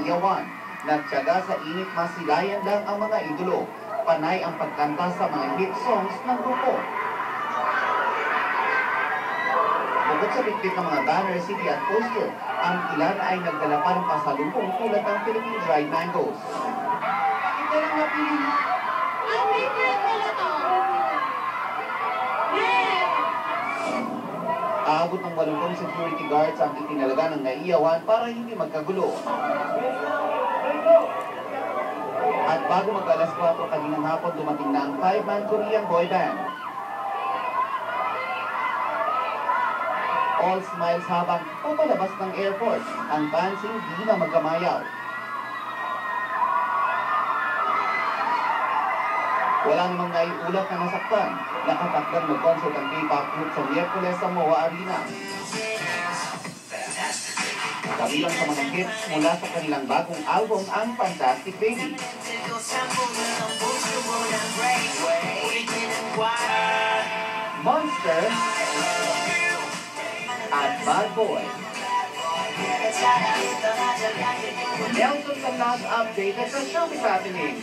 iyawan. Nagtiyaga sa init masilayan lang ang mga idolo. Panay ang pagkanta sa mga hit songs ng grupo. Bukod sa bitbit ng mga banner, city at poster, ang ilan ay nagdala pa ng pasalubong tulad ng Philippine dried mangoes. Ito lang napili mo. Ang favorite nila to. Aabot ng 80 security guards ang itinalaga ng naiyawan para hindi magkagulo. At bago mag-alas 4 kaninang hapon, dumating na ang 5-man Korean boy band. All smiles habang papalabas ng airport. Ang fans hindi na magkamayaw. Wala namang naiulat na nasaktan. Nakatakdang mag-concert ang K-pop group sa Miyerkules sa MOA Arena. Kabilang sa mga hits mula sa kanilang bagong album, ang Fantastic Baby. Monster at Bad Boy. Nelson Canlas updated sa showbiz happening.